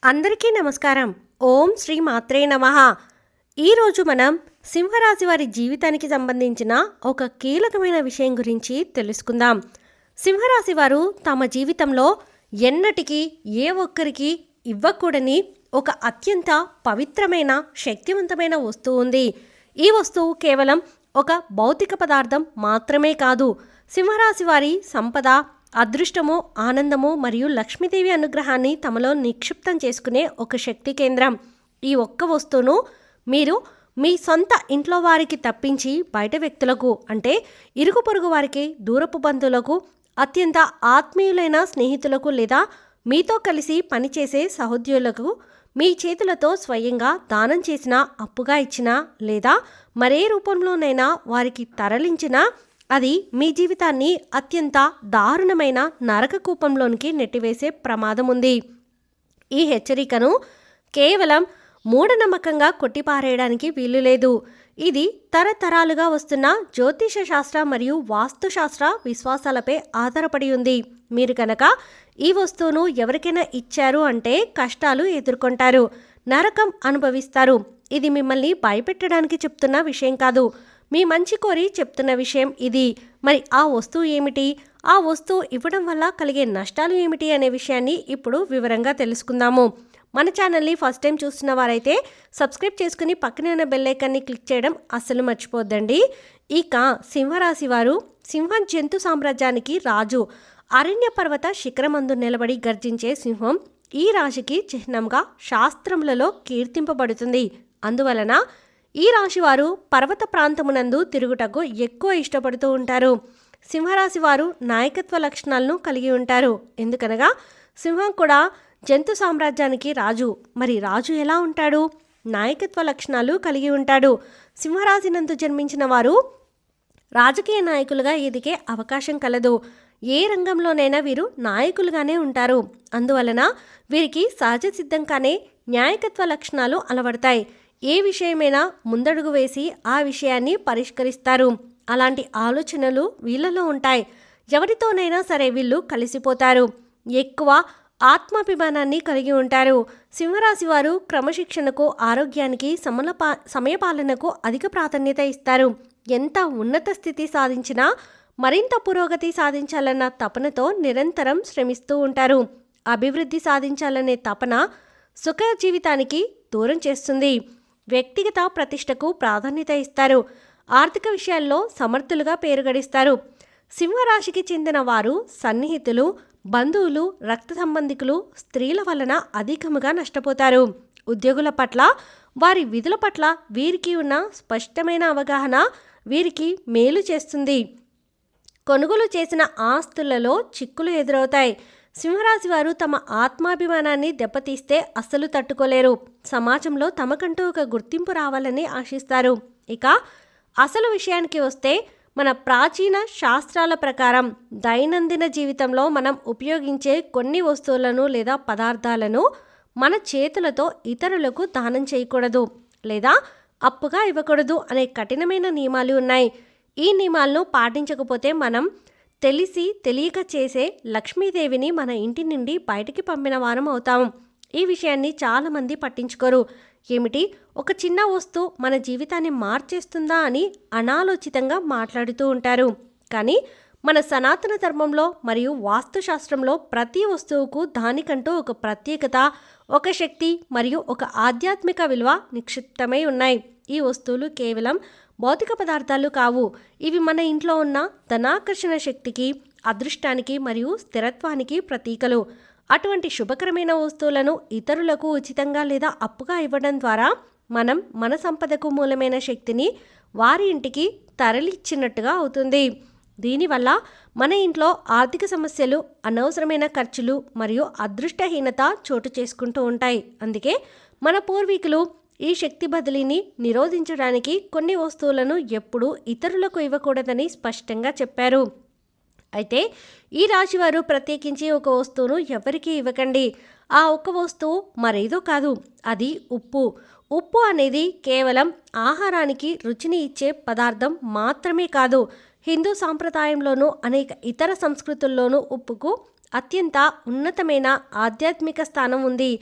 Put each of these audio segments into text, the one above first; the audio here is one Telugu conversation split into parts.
అందరికీ నమస్కారం. ఓం శ్రీ మాత్రే నమః. ఈరోజు మనం సింహరాశి వారి జీవితానికి సంబంధించిన ఒక కీలకమైన విషయం గురించి తెలుసుకుందాం. సింహరాశి వారు తమ జీవితంలో ఎన్నటికీ ఏ ఒక్కరికి ఇవ్వకూడని ఒక అత్యంత పవిత్రమైన శక్తివంతమైన వస్తువు ఉంది. ఈ వస్తువు కేవలం ఒక భౌతిక పదార్థం మాత్రమే కాదు, సింహరాశి వారి సంపద, అదృష్టము, ఆనందము మరియు లక్ష్మీదేవి అనుగ్రహాన్ని తమలో నిక్షిప్తం చేసుకునే ఒక శక్తి కేంద్రం. ఈ ఒక్క వస్తువును మీరు మీ సొంత ఇంట్లో వారికి తప్పించి బయట వ్యక్తులకు, అంటే ఇరుగు పొరుగు వారికి, దూరపు బంధువులకు, అత్యంత ఆత్మీయులైన స్నేహితులకు లేదా మీతో కలిసి పనిచేసే సహోద్యోగులకు మీ చేతులతో స్వయంగా దానం చేసిన, అప్పుగా ఇచ్చిన లేదా మరే రూపంలోనైనా వారికి తరలించిన అది మీ జీవితాన్ని అత్యంత దారుణమైన నరక కూపంలోనికి నెట్టివేసే ప్రమాదం ఉంది. ఈ హెచ్చరికను కేవలం మూఢనమ్మకంగా కొట్టిపారేయడానికి వీలు లేదు. ఇది తరతరాలుగా వస్తున్న జ్యోతిష శాస్త్ర మరియు వాస్తుశాస్త్ర విశ్వాసాలపై ఆధారపడి ఉంది. మీరు కనుక ఈ వస్తువును ఎవరికైనా ఇచ్చారు అంటే కష్టాలు ఎదుర్కొంటారు, నరకం అనుభవిస్తారు. ఇది మిమ్మల్ని భయపెట్టడానికి చెప్తున్న విషయం కాదు, మీ మంచి కోరి చెప్తున్న విషయం ఇది. మరి ఆ వస్తువు ఏమిటి, ఆ వస్తువు ఇవ్వడం వల్ల కలిగే నష్టాలు ఏమిటి అనే విషయాన్ని ఇప్పుడు వివరంగా తెలుసుకుందాము. మన ఛానల్ని ఫస్ట్ టైం చూస్తున్న వారైతే సబ్స్క్రైబ్ చేసుకుని పక్కనే ఉన్న బెల్ ఐకాన్ని క్లిక్ చేయడం అస్సలు మర్చిపోద్దండి. ఇక సింహరాశి వారు సింహం జంతు సామ్రాజ్యానికి రాజు. అరణ్య పర్వత శిఖరమందు నిలబడి గర్జించే సింహం ఈ రాశికి చిహ్నంగా శాస్త్రములలో కీర్తింపబడుతుంది. అందువలన ఈ రాశివారు పర్వత ప్రాంతమునందు తిరుగుటకు ఎక్కువ ఇష్టపడుతూ ఉంటారు. సింహరాశి వారు నాయకత్వ లక్షణాలను కలిగి ఉంటారు. ఎందుకనగా సింహం కూడా జంతు సామ్రాజ్యానికి రాజు. మరి రాజు ఎలా ఉంటాడు? నాయకత్వ లక్షణాలు కలిగి ఉంటాడు. సింహరాశి నందు జన్మించిన వారు రాజకీయ నాయకులుగా ఎదిగే అవకాశం కలదు. ఏ రంగంలోనైనా వీరు నాయకులుగానే ఉంటారు. అందువలన వీరికి సహజ సిద్ధంగానే నాయకత్వ లక్షణాలు అలవడతాయి. ఏ విషయమైనా ముందడుగు వేసి ఆ విషయాన్ని పరిష్కరిస్తారు. అలాంటి ఆలోచనలు వీళ్ళలో ఉంటాయి. ఎవరితోనైనా సరే వీళ్ళు కలిసిపోతారు. ఎక్కువ ఆత్మాభిమానాన్ని కలిగి ఉంటారు. సింహరాశి వారు క్రమశిక్షణకు, ఆరోగ్యానికి, సమయపాలనకు అధిక ప్రాధాన్యత ఇస్తారు. ఎంత ఉన్నత స్థితి సాధించినా మరింత పురోగతి సాధించాలన్న తపనతో నిరంతరం శ్రమిస్తూ ఉంటారు. అభివృద్ధి సాధించాలనే తపన సుఖ జీవితానికి దూరం చేస్తుంది. వ్యక్తిగత ప్రతిష్టకు ప్రాధాన్యత ఇస్తారు. ఆర్థిక విషయాల్లో సమర్థులుగా పేరు గడిస్తారు. సింహరాశికి చెందిన వారు సన్నిహితులు, బంధువులు, రక్త సంబంధికులు, స్త్రీల వలన అధికముగా నష్టపోతారు. ఉద్యోగుల పట్ల, వారి విధుల పట్ల వీరికి ఉన్న స్పష్టమైన అవగాహన వీరికి మేలు చేస్తుంది. కొనుగోలు చేసిన ఆస్తులలో చిక్కులు ఎదురవుతాయి. సింహరాశి వారు తమ ఆత్మాభిమానాన్ని దెబ్బతీస్తే అస్సలు తట్టుకోలేరు. సమాజంలో తమకంటూ ఒక గుర్తింపు రావాలని ఆశిస్తారు. ఇక అసలు విషయానికి వస్తే, మన ప్రాచీన శాస్త్రాల ప్రకారం దైనందిన జీవితంలో మనం ఉపయోగించే కొన్ని వస్తువులను లేదా పదార్థాలను మన చేతులతో ఇతరులకు దానం చేయకూడదు లేదా అప్పుగా ఇవ్వకూడదు అనే కఠినమైన నియమాలు ఉన్నాయి. ఈ నియమాలను పాటించకపోతే మనం తెలిసి తెలియక చేసే లక్ష్మీదేవిని మన ఇంటి నుండి బయటికి పంపిన వారం అవుతాం. ఈ విషయాన్ని చాలామంది పట్టించుకోరు. ఏమిటి, ఒక చిన్న వస్తువు మన జీవితాన్ని మార్చేస్తుందా అని అనాలోచితంగా మాట్లాడుతూ ఉంటారు. కానీ మన సనాతన ధర్మంలో మరియు వాస్తుశాస్త్రంలో ప్రతి వస్తువుకు దానికంటూ ఒక ప్రత్యేకత, ఒక శక్తి మరియు ఒక ఆధ్యాత్మిక విలువ నిక్షిప్తమై ఉన్నాయి. ఈ వస్తువులు కేవలం భౌతిక పదార్థాలు కావు. ఇవి మన ఇంట్లో ఉన్న ధనాకర్షణ శక్తికి, అదృష్టానికి మరియు స్థిరత్వానికి ప్రతీకలు. అటువంటి శుభకరమైన వస్తువులను ఇతరులకు ఉచితంగా లేదా అప్పుగా ఇవ్వడం ద్వారా మనం మన సంపదకు మూలమైన శక్తిని వారి ఇంటికి తరలిచ్చినట్టుగా అవుతుంది. దీనివల్ల మన ఇంట్లో ఆర్థిక సమస్యలు, అనవసరమైన ఖర్చులు మరియు అదృష్టహీనత చోటు చేసుకుంటూ ఉంటాయి. అందుకే మన పూర్వీకులు ఈ శక్తి బదిలీని నిరోధించడానికి కొన్ని వస్తువులను ఎప్పుడూ ఇతరులకు ఇవ్వకూడదని స్పష్టంగా చెప్పారు. అయితే ఈ రాశివారు ప్రత్యేకించి ఒక వస్తువును ఎవరికీ ఇవ్వకండి. ఆ ఒక్క వస్తువు మరేదో కాదు, అది ఉప్పు. ఉప్పు అనేది కేవలం ఆహారానికి రుచిని ఇచ్చే పదార్థం మాత్రమే కాదు, హిందూ సాంప్రదాయంలోనూ అనేక ఇతర సంస్కృతుల్లోనూ ఉప్పుకు అత్యంత ఉన్నతమైన ఆధ్యాత్మిక స్థానం ఉంది.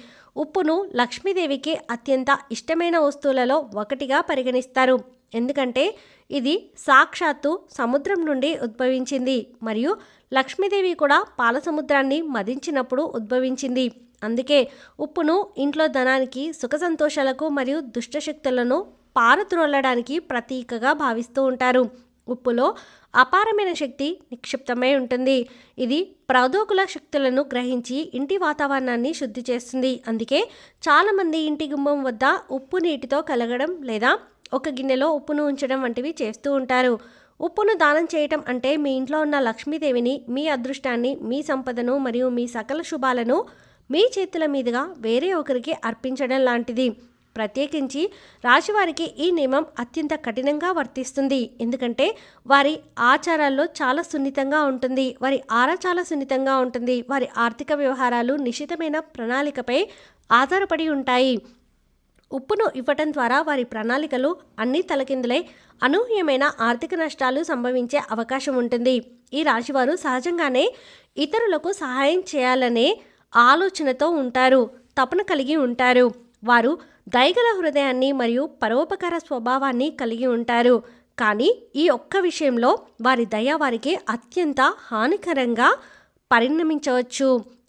ఉప్పును లక్ష్మీదేవికి అత్యంత ఇష్టమైన వస్తువులలో ఒకటిగా పరిగణిస్తారు. ఎందుకంటే ఇది సాక్షాత్తు సముద్రం నుండి ఉద్భవించింది మరియు లక్ష్మీదేవి కూడా పాల సముద్రాన్ని మదించినప్పుడు ఉద్భవించింది. అందుకే ఉప్పును ఇంట్లో ధనానికి, సుఖ సంతోషాలకు మరియు దుష్టశక్తులను పారద్రోలడానికి ప్రతీకగా భావిస్తూ ఉంటారు. ఉప్పులో అపారమైన శక్తి నిక్షిప్తమై ఉంటుంది. ఇది ప్రౌదోకుల శక్తులను గ్రహించి ఇంటి వాతావరణాన్ని శుద్ధి చేస్తుంది. అందుకే చాలామంది ఇంటి గుమ్మం వద్ద ఉప్పు నీటితో కలగడం లేదా ఒక గిన్నెలో ఉప్పును ఉంచడం వంటివి చేస్తూ ఉంటారు. ఉప్పును దానం చేయటం అంటే మీ ఇంట్లో ఉన్న లక్ష్మీదేవిని, మీ అదృష్టాన్ని, మీ సంపదను మరియు మీ సకల శుభాలను మీ చేతుల మీదుగా వేరే ఒకరికి అర్పించడం లాంటిది. ప్రత్యేకించి రాశివారికి ఈ నియమం అత్యంత కఠినంగా వర్తిస్తుంది. ఎందుకంటే వారి ఆచారాల్లో చాలా సున్నితంగా ఉంటుంది, వారి ఆరా చాలా సున్నితంగా ఉంటుంది, వారి ఆర్థిక వ్యవహారాలు నిశ్చితమైన ప్రణాళికపై ఆధారపడి ఉంటాయి. ఉప్పును ఇవ్వటం ద్వారా వారి ప్రణాళికలు అన్నీ తలకిందులై అనూహ్యమైన ఆర్థిక నష్టాలు సంభవించే అవకాశం ఉంటుంది. ఈ రాశివారు సహజంగానే ఇతరులకు సహాయం చేయాలనే ఆలోచనతో ఉంటారు, తపన కలిగి ఉంటారు. వారు దయగల హృదయాన్ని మరియు పరోపకార స్వభావాన్ని కలిగి ఉంటారు. కానీ ఈ ఒక్క విషయంలో వారి దయ వారికి అత్యంత హానికరంగా పరిణమించవచ్చు.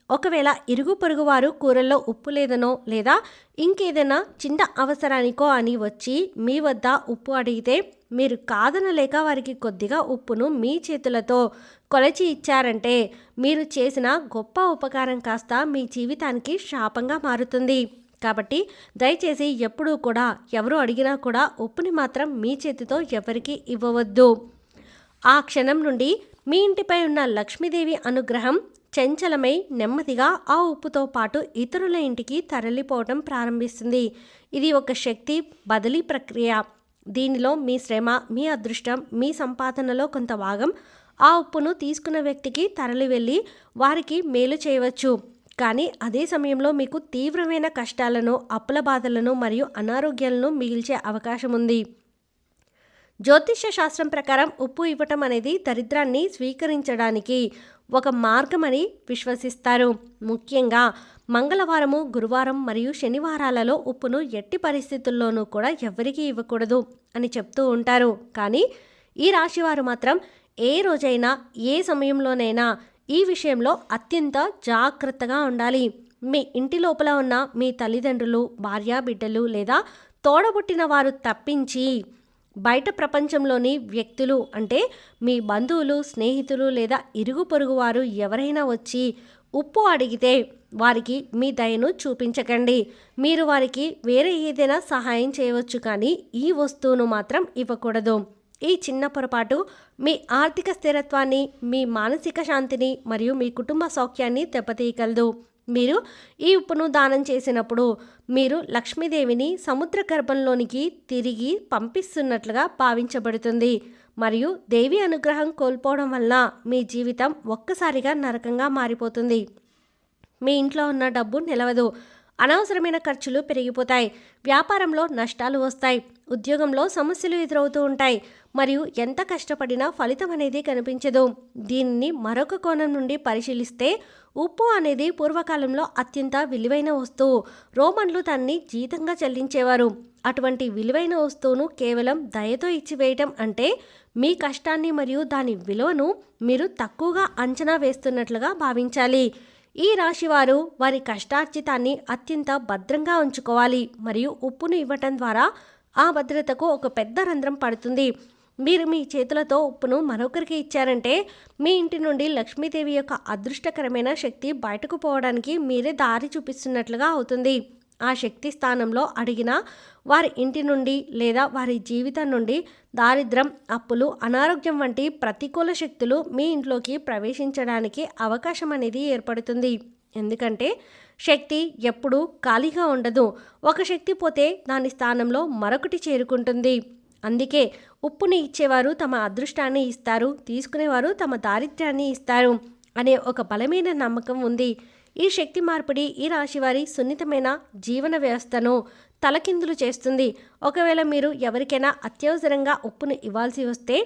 ఒకవేళ ఇరుగు పొరుగు వారు కూరల్లో ఉప్పు లేదనో లేదా ఇంకేదైనా చిన్న అవసరానికో అని వచ్చి మీ వద్ద ఉప్పు అడిగితే మీరు కాదనలేక వారికి కొద్దిగా ఉప్పును మీ చేతులతో కొలచి ఇచ్చారంటే మీరు చేసిన గొప్ప ఉపకారం కాస్త మీ జీవితానికి శాపంగా మారుతుంది. కాబట్టి దయచేసి ఎప్పుడూ కూడా ఎవరు అడిగినా కూడా ఉప్పుని మాత్రం మీ చేతితో ఎవరికి ఇవ్వవద్దు. ఆ క్షణం నుండి మీ ఇంటిపై ఉన్న లక్ష్మీదేవి అనుగ్రహం చంచలమై నెమ్మదిగా ఆ ఉప్పుతో పాటు ఇతరుల ఇంటికి తరలిపోవటం ప్రారంభిస్తుంది. ఇది ఒక శక్తి బదిలీ ప్రక్రియ. దీనిలో మీ శ్రమ, మీ అదృష్టం, మీ సంపాదనలో కొంత భాగం ఆ ఉప్పును తీసుకున్న వ్యక్తికి తరలి వెళ్ళి వారికి మేలు చేయవచ్చు. కానీ అదే సమయంలో మీకు తీవ్రమైన కష్టాలను, అప్పుల బాధలను మరియు అనారోగ్యాలను మిగిల్చే అవకాశం ఉంది. జ్యోతిష్య శాస్త్రం ప్రకారం ఉప్పు ఇవ్వటం అనేది దరిద్రాన్ని స్వీకరించడానికి ఒక మార్గమని విశ్వసిస్తారు. ముఖ్యంగా మంగళవారము, గురువారం మరియు శనివారాలలో ఉప్పును ఎట్టి పరిస్థితుల్లోనూ కూడా ఎవరికీ ఇవ్వకూడదు అని చెప్తూ ఉంటారు. కానీ ఈ రాశివారు మాత్రం ఏ రోజైనా, ఏ సమయంలోనైనా ఈ విషయంలో అత్యంత జాగ్రత్తగా ఉండాలి. మీ ఇంటి లోపల ఉన్న మీ తల్లిదండ్రులు, భార్య, బిడ్డలు లేదా తోడబుట్టిన వారు తప్పించి బయట ప్రపంచంలోని వ్యక్తులు అంటే మీ బంధువులు, స్నేహితులు లేదా ఇరుగు పొరుగు వారు ఎవరైనా వచ్చి ఉప్పు అడిగితే వారికి మీ దయను చూపించకండి. మీరు వారికి వేరే ఏదైనా సహాయం చేయవచ్చు, కానీ ఈ వస్తువును మాత్రం ఇవ్వకూడదు. ఈ చిన్న పొరపాటు మీ ఆర్థిక స్థిరత్వాన్ని, మీ మానసిక శాంతిని మరియు మీ కుటుంబ సౌఖ్యాన్ని దెబ్బతీయగలదు. మీరు ఈ ఉప్పును దానం చేసినప్పుడు మీరు లక్ష్మీదేవిని సముద్ర గర్భంలోనికి తిరిగి పంపిస్తున్నట్లుగా భావించబడుతుంది మరియు దేవి అనుగ్రహం కోల్పోవడం వల్ల మీ జీవితం ఒక్కసారిగా నరకంగా మారిపోతుంది. మీ ఇంట్లో ఉన్న డబ్బు నిలవదు, అనవసరమైన ఖర్చులు పెరిగిపోతాయి, వ్యాపారంలో నష్టాలు వస్తాయి, ఉద్యోగంలో సమస్యలు ఎదురవుతూ ఉంటాయి మరియు ఎంత కష్టపడినా ఫలితం అనేది కనిపించదు. దీనిని మరొక కోణం నుండి పరిశీలిస్తే ఉప్పు అనేది పూర్వకాలంలో అత్యంత విలువైన వస్తువు. రోమన్లు దాన్ని జీతంగా చెల్లించేవారు. అటువంటి విలువైన వస్తువును కేవలం దయతో ఇచ్చివేయటం అంటే మీ కష్టాన్ని మరియు దాని విలువను మీరు తక్కువగా అంచనా వేస్తున్నట్లుగా భావించాలి. ఈ రాశివారు వారి కష్టార్జితాన్ని అత్యంత భద్రంగా ఉంచుకోవాలి మరియు ఉప్పును ఇవ్వటం ద్వారా ఆ భద్రతకు ఒక పెద్ద రంధ్రం పడుతుంది. మీరు మీ చేతులతో ఉప్పును మరొకరికి ఇచ్చారంటే మీ ఇంటి నుండి లక్ష్మీదేవి యొక్క అదృష్టకరమైన శక్తి బయటకు పోవడానికి మీరే దారి చూపిస్తున్నట్లుగా అవుతుంది. ఆ శక్తి స్థానంలో అడిగిన వారి ఇంటి నుండి లేదా వారి జీవితం నుండి దారిద్ర్యం, అప్పులు, అనారోగ్యం వంటి ప్రతికూల శక్తులు మీ ఇంట్లోకి ప్రవేశించడానికి అవకాశం అనేది ఏర్పడుతుంది. ఎందుకంటే శక్తి ఎప్పుడూ ఖాళీగా ఉండదు. ఒక శక్తి పోతే దాని స్థానంలో మరొకటి చేరుకుంటుంది. అందుకే ఉప్పుని ఇచ్చేవారు తమ అదృష్టాన్ని ఇస్తారు, తీసుకునేవారు తమ దారిద్ర్యాన్ని ఇస్తారు అనే ఒక బలమైన నమ్మకం ఉంది. ఈ శక్తి మార్పిడి ఈ రాశివారి సున్నితమైన జీవన వ్యవస్థను తలకిందులు చేస్తుంది. ఒకవేళ మీరు ఎవరికైనా అత్యవసరంగా ఉప్పును ఇవ్వాల్సి వస్తే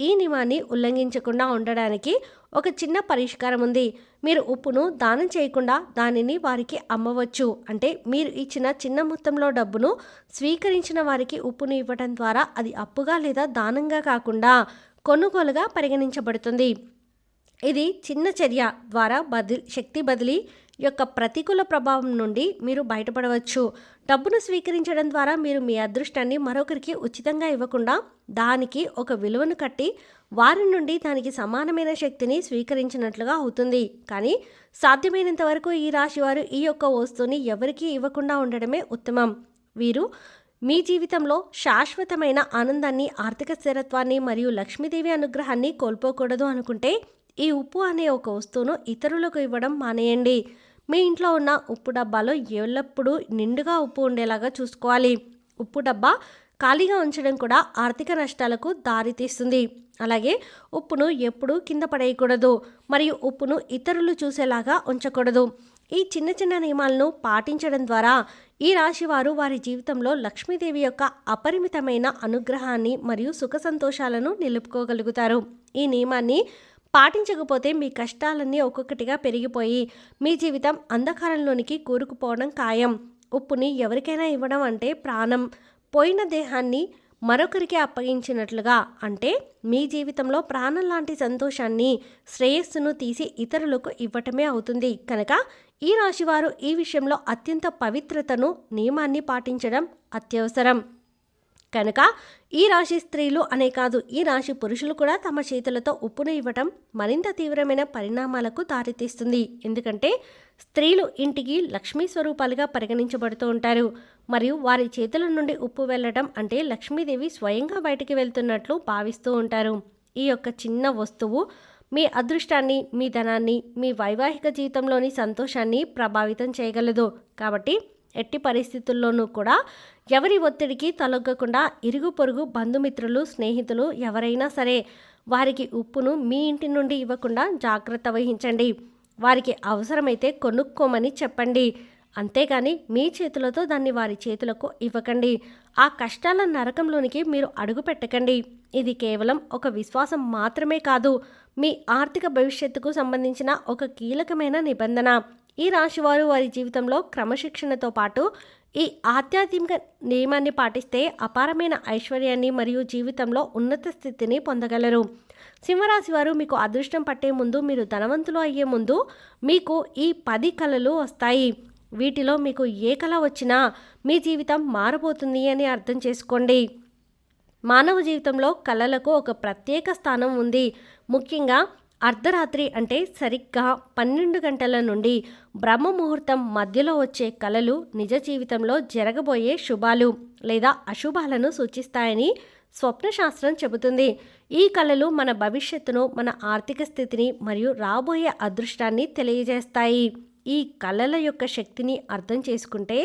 ఈ నియమాన్ని ఉల్లంఘించకుండా ఉండడానికి ఒక చిన్న పరిష్కారం ఉంది. మీరు ఉప్పును దానం చేయకుండా దానిని వారికి అమ్మవచ్చు. అంటే మీరు ఇచ్చిన చిన్న మొత్తంలో డబ్బును స్వీకరించిన వారికి ఉప్పును ఇవ్వడం ద్వారా అది అప్పుగా లేదా దానంగా కాకుండా కొనుగోలుగా పరిగణించబడుతుంది. ఇది చిన్న చర్య ద్వారా శక్తి బదిలీ యొక్క ప్రతికూల ప్రభావం నుండి మీరు బయటపడవచ్చు. డబ్బును స్వీకరించడం ద్వారా మీరు మీ అదృష్టాన్ని మరొకరికి ఉచితంగా ఇవ్వకుండా దానికి ఒక విలువను కట్టి వారి నుండి దానికి సమానమైన శక్తిని స్వీకరించినట్లుగా అవుతుంది. కానీ సాధ్యమైనంత వరకు ఈ రాశి వారు ఈ యొక్క వస్తువుని ఎవరికీ ఇవ్వకుండా ఉండడమే ఉత్తమం. వీరు మీ జీవితంలో శాశ్వతమైన ఆనందాన్ని, ఆర్థిక స్థిరత్వాన్ని మరియు లక్ష్మీదేవి అనుగ్రహాన్ని కోల్పోకూడదు అనుకుంటే ఈ ఉప్పు అనే ఒక వస్తువును ఇతరులకు ఇవ్వడం మానేయండి. మీ ఇంట్లో ఉన్న ఉప్పు డబ్బాలో ఎల్లప్పుడూ నిండుగా ఉప్పు ఉండేలాగా చూసుకోవాలి. ఉప్పు డబ్బా ఖాళీగా ఉంచడం కూడా ఆర్థిక నష్టాలకు దారితీస్తుంది. అలాగే ఉప్పును ఎప్పుడూ కింద పడేయకూడదు మరియు ఉప్పును ఇతరులు చూసేలాగా ఉంచకూడదు. ఈ చిన్న చిన్న నియమాలను పాటించడం ద్వారా ఈ రాశి వారు వారి జీవితంలో లక్ష్మీదేవి యొక్క అపరిమితమైన అనుగ్రహాన్ని మరియు సుఖ సంతోషాలను నిలుపుకోగలుగుతారు. ఈ నియమాన్ని పాటించకపోతే మీ కష్టాలన్నీ ఒక్కొక్కటిగా పెరిగిపోయి మీ జీవితం అంధకారంలోనికి కూరుకుపోవడం ఖాయం. ఉప్పుని ఎవరికైనా ఇవ్వడం అంటే ప్రాణం పోయిన దేహాన్ని మరొకరికి అప్పగించినట్లుగా. అంటే మీ జీవితంలో ప్రాణం లాంటి సంతోషాన్ని, శ్రేయస్సును తీసి ఇతరులకు ఇవ్వటమే అవుతుంది. కనుక ఈ రాశివారు ఈ విషయంలో అత్యంత పవిత్రతను, నియమాన్ని పాటించడం అత్యవసరం. కనుక ఈ రాశి స్త్రీలు అనే కాదు, ఈ రాశి పురుషులు కూడా తమ చేతులతో ఉప్పును ఇవ్వటం మరింత తీవ్రమైన పరిణామాలకు దారితీస్తుంది. ఎందుకంటే స్త్రీలు ఇంటికి లక్ష్మీ స్వరూపాలుగా పరిగణించబడుతూ ఉంటారు మరియు వారి చేతుల నుండి ఉప్పు వెళ్ళడం అంటే లక్ష్మీదేవి స్వయంగా బయటికి వెళ్తున్నట్లు భావిస్తూ ఉంటారు. ఈ యొక్క చిన్న వస్తువు మీ అదృష్టాన్ని, మీ ధనాన్ని, మీ వైవాహిక జీవితంలోని సంతోషాన్ని ప్రభావితం చేయగలదు. కాబట్టి ఎట్టి పరిస్థితుల్లోనూ కూడా ఎవరి ఒత్తిడికి తలొగ్గకుండా ఇరుగు పొరుగు బంధుమిత్రులు, స్నేహితులు ఎవరైనా సరే వారికి ఉప్పును మీ ఇంటి నుండి ఇవ్వకుండా జాగ్రత్త వహించండి. వారికి అవసరమైతే కొనుక్కోమని చెప్పండి. అంతేగాని మీ చేతులతో దాన్ని వారి చేతులకు ఇవ్వకండి. ఆ కష్టాల నరకంలోనికి మీరు అడుగు పెట్టకండి. ఇది కేవలం ఒక విశ్వాసం మాత్రమే కాదు, మీ ఆర్థిక భవిష్యత్తుకు సంబంధించిన ఒక కీలకమైన నిబంధన. ఈ రాశివారు వారి జీవితంలో క్రమశిక్షణతో పాటు ఈ ఆధ్యాత్మిక నియమాన్ని పాటిస్తే అపారమైన ఐశ్వర్యాన్ని మరియు జీవితంలో ఉన్నత స్థితిని పొందగలరు. సింహరాశి వారు మీకు అదృష్టం పట్టే ముందు, మీరు ధనవంతులు అయ్యే ముందు మీకు ఈ 10 కళలు వస్తాయి. వీటిలో మీకు ఏ కళ వచ్చినా మీ జీవితం మారబోతుంది అని అర్థం చేసుకోండి. మానవ జీవితంలో కళలకు ఒక ప్రత్యేక స్థానం ఉంది. ముఖ్యంగా అర్ధరాత్రి అంటే సరిగ్గా 12 గంటల నుండి బ్రహ్మ ముహూర్తం మధ్యలో వచ్చే కళలు నిజ జీవితంలో జరగబోయే శుభాలు లేదా అశుభాలను సూచిస్తాయని స్వప్నశాస్త్రం చెబుతుంది. ఈ కళలు మన భవిష్యత్తును, మన ఆర్థిక స్థితిని మరియు రాబోయే అదృష్టాన్ని తెలియజేస్తాయి. ఈ కళల యొక్క శక్తిని అర్థం చేసుకుంటే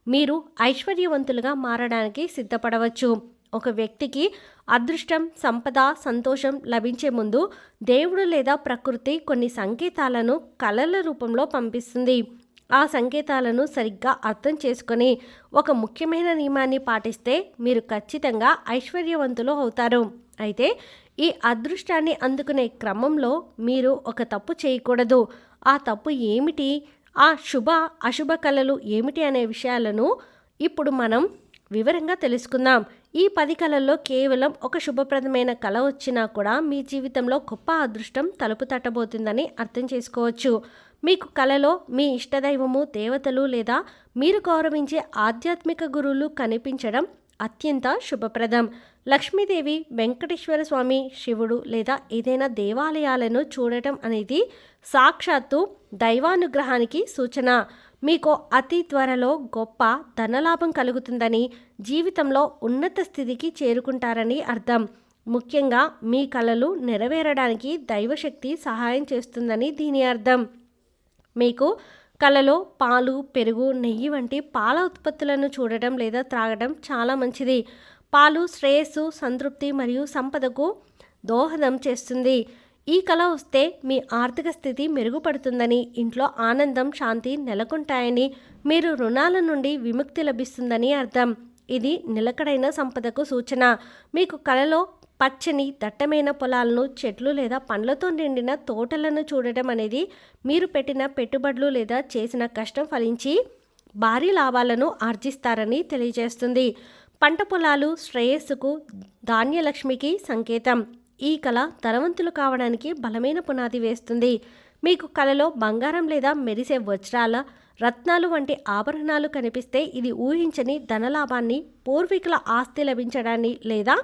మీరు ఐశ్వర్యవంతులుగా మారడానికి సిద్ధపడవచ్చు. ఒక వ్యక్తికి అదృష్టం, సంపద, సంతోషం లభించే ముందు దేవుడు లేదా ప్రకృతి కొన్ని సంకేతాలను కళల రూపంలో పంపిస్తుంది. ఆ సంకేతాలను సరిగ్గా అర్థం చేసుకొని ఒక ముఖ్యమైన నియమాన్ని పాటిస్తే మీరు ఖచ్చితంగా ఐశ్వర్యవంతులు అవుతారు. అయితే ఈ అదృష్టాన్ని అందుకునే క్రమంలో మీరు ఒక తప్పు చేయకూడదు. ఆ తప్పు ఏమిటి, ఆ శుభ అశుభ కళలు ఏమిటి అనే విషయాలను ఇప్పుడు మనం వివరంగా తెలుసుకుందాం. ఈ 10 కళల్లో కేవలం ఒక శుభప్రదమైన కళ వచ్చినా కూడా మీ జీవితంలో గొప్ప అదృష్టం తలుపు తట్టబోతుందని అర్థం చేసుకోవచ్చు. మీకు కళలో మీ ఇష్టదైవము, దేవతలు లేదా మీరు గౌరవించే ఆధ్యాత్మిక గురువులు కనిపించడం అత్యంత శుభప్రదం. లక్ష్మీదేవి, వెంకటేశ్వర స్వామి, శివుడు లేదా ఏదైనా దేవాలయాలను చూడటం అనేది సాక్షాత్తు దైవానుగ్రహానికి సూచన. మీకు అతి త్వరలో గొప్ప ధనలాభం కలుగుతుందని, జీవితంలో ఉన్నత స్థితికి చేరుకుంటారని అర్థం. ముఖ్యంగా మీ కలలు నెరవేరడానికి దైవశక్తి సహాయం చేస్తుందని దీని అర్థం. మీకు కలలో పాలు, పెరుగు, నెయ్యి వంటి పాల ఉత్పత్తులను చూడటం లేదా త్రాగడం చాలా మంచిది. పాలు శ్రేయస్సు, సంతృప్తి మరియు సంపదకు దోహదం చేస్తుంది. ఈ కళ వస్తే మీ ఆర్థిక స్థితి మెరుగుపడుతుందని, ఇంట్లో ఆనందం, శాంతి నెలకొంటాయని, మీరు రుణాల నుండి విముక్తి లభిస్తుందని అర్థం. ఇది నిలకడైన సంపదకు సూచన. మీకు కళలో పచ్చని దట్టమైన పొలాలను, చెట్లు లేదా పండ్లతో నిండిన తోటలను చూడటం అనేది మీరు పెట్టిన పెట్టుబడులు లేదా చేసిన కష్టం ఫలించి భారీ లాభాలను ఆర్జిస్తారని తెలియజేస్తుంది. పంట పొలాలు శ్రేయస్సుకు, ధాన్యలక్ష్మికి సంకేతం. ఈ కళ ధనవంతులు కావడానికి బలమైన పునాది వేస్తుంది. మీకు కలలో బంగారం లేదా మెరిసే వజ్రాల, రత్నాలు వంటి ఆభరణాలు కనిపిస్తే ఇది ఊహించని ధనలాభాన్ని, పూర్వీకుల ఆస్తి లభించడాన్ని లేదా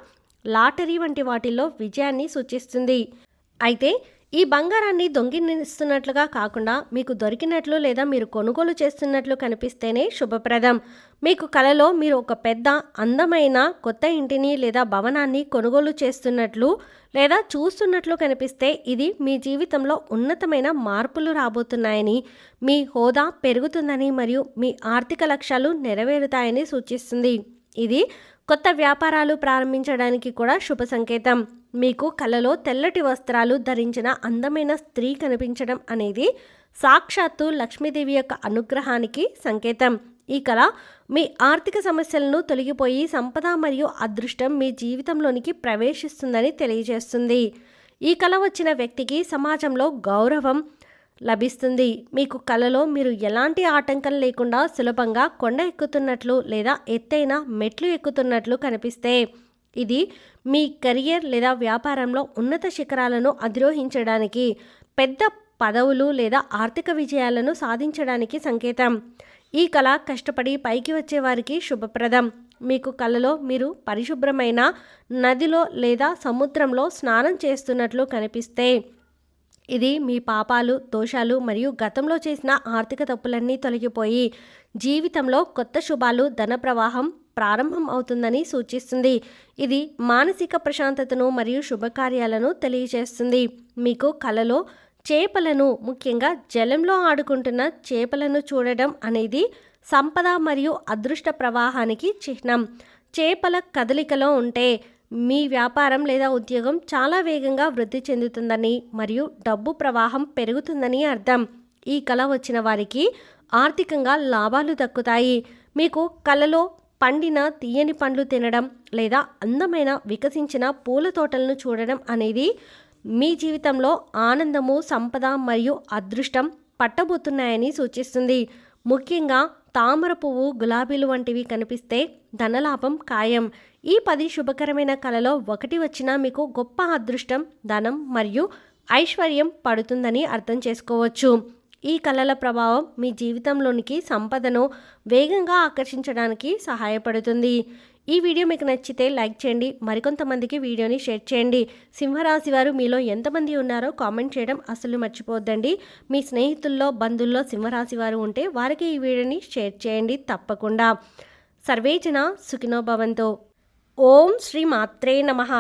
లాటరీ వంటి వాటిల్లో విజయాన్ని సూచిస్తుంది. అయితే ఈ బంగారాన్ని దొంగిలిస్తున్నట్లుగా కాకుండా మీకు దొరికినట్లు లేదా మీరు కొనుగోలు చేస్తున్నట్లు కనిపిస్తేనే శుభప్రదం. మీకు కలలో మీరు ఒక పెద్ద అందమైన కొత్త ఇంటిని లేదా భవనాన్ని కొనుగోలు చేస్తున్నట్లు లేదా చూస్తున్నట్లు కనిపిస్తే ఇది మీ జీవితంలో ఉన్నతమైన మార్పులు రాబోతున్నాయని, మీ హోదా పెరుగుతుందని మరియు మీ ఆర్థిక లక్ష్యాలు నెరవేరుతాయని సూచిస్తుంది. ఇది కొత్త వ్యాపారాలు ప్రారంభించడానికి కూడా శుభ సంకేతం. మీకు కలలో తెల్లటి వస్త్రాలు ధరించిన అందమైన స్త్రీ కనిపించడం అనేది సాక్షాత్తు లక్ష్మీదేవి యొక్క అనుగ్రహానికి సంకేతం. ఈ కళ మీ ఆర్థిక సమస్యలను తొలగిపోయి సంపద మరియు అదృష్టం మీ జీవితంలోనికి ప్రవేశిస్తుందని తెలియజేస్తుంది. ఈ కళ వచ్చిన వ్యక్తికి సమాజంలో గౌరవం లభిస్తుంది. మీకు కలలో మీరు ఎలాంటి ఆటంకం లేకుండా సులభంగా కొండ ఎక్కుతున్నట్లు లేదా ఎత్తైన మెట్లు ఎక్కుతున్నట్లు కనిపిస్తే ఇది మీ కెరియర్ లేదా వ్యాపారంలో ఉన్నత శిఖరాలను అధిరోహించడానికి, పెద్ద పదవులు లేదా ఆర్థిక విజయాలను సాధించడానికి సంకేతం. ఈ కళ కష్టపడి పైకి వచ్చే వారికి శుభప్రదం. మీకు కలలో మీరు పరిశుభ్రమైన నదిలో లేదా సముద్రంలో స్నానం చేస్తున్నట్లు కనిపిస్తే ఇది మీ పాపాలు, దోషాలు మరియు గతంలో చేసిన ఆర్థిక తప్పులన్నీ తొలగిపోయి జీవితంలో కొత్త శుభాలు, ధన ప్రవాహం ప్రారంభం అవుతుందని సూచిస్తుంది. ఇది మానసిక ప్రశాంతతను మరియు శుభకార్యాలను తెలియజేస్తుంది. మీకు కలలో చేపలను, ముఖ్యంగా జలంలో ఆడుకుంటున్న చేపలను చూడడం అనేది సంపద మరియు అదృష్ట ప్రవాహానికి చిహ్నం. చేపల కదలికలో ఉంటే మీ వ్యాపారం లేదా ఉద్యోగం చాలా వేగంగా వృద్ధి చెందుతుందని మరియు డబ్బు ప్రవాహం పెరుగుతుందని అర్థం. ఈ కళ వచ్చిన వారికి ఆర్థికంగా లాభాలు దక్కుతాయి. మీకు కలలో పండిన తీయని పండ్లు తినడం లేదా అందమైన వికసించిన పూల తోటలను చూడడం అనేది మీ జీవితంలో ఆనందము, సంపద మరియు అదృష్టం పట్టబోతున్నాయని సూచిస్తుంది. ముఖ్యంగా తామర పువ్వు, గులాబీలు వంటివి కనిపిస్తే ధనలాభం ఖాయం. ఈ 10 శుభకరమైన కళలో ఒకటి వచ్చినా మీకు గొప్ప అదృష్టం, ధనం మరియు ఐశ్వర్యం పడుతుందని అర్థం చేసుకోవచ్చు. ఈ కళల ప్రభావం మీ జీవితంలోనికి సంపదను వేగంగా ఆకర్షించడానికి సహాయపడుతుంది. ఈ వీడియో మీకు నచ్చితే లైక్ చేయండి, మరికొంతమందికి వీడియోని షేర్ చేయండి. సింహరాశి వారు మీలో ఎంతమంది ఉన్నారో కామెంట్ చేయడం అసలు మర్చిపోవద్దండి. మీ స్నేహితుల్లో, బంధువుల్లో సింహరాశి వారు ఉంటే వారికి ఈ వీడియోని షేర్ చేయండి తప్పకుండా. సర్వేజన సుఖినో భవంతు. ఓం శ్రీ మాత్రే నమః.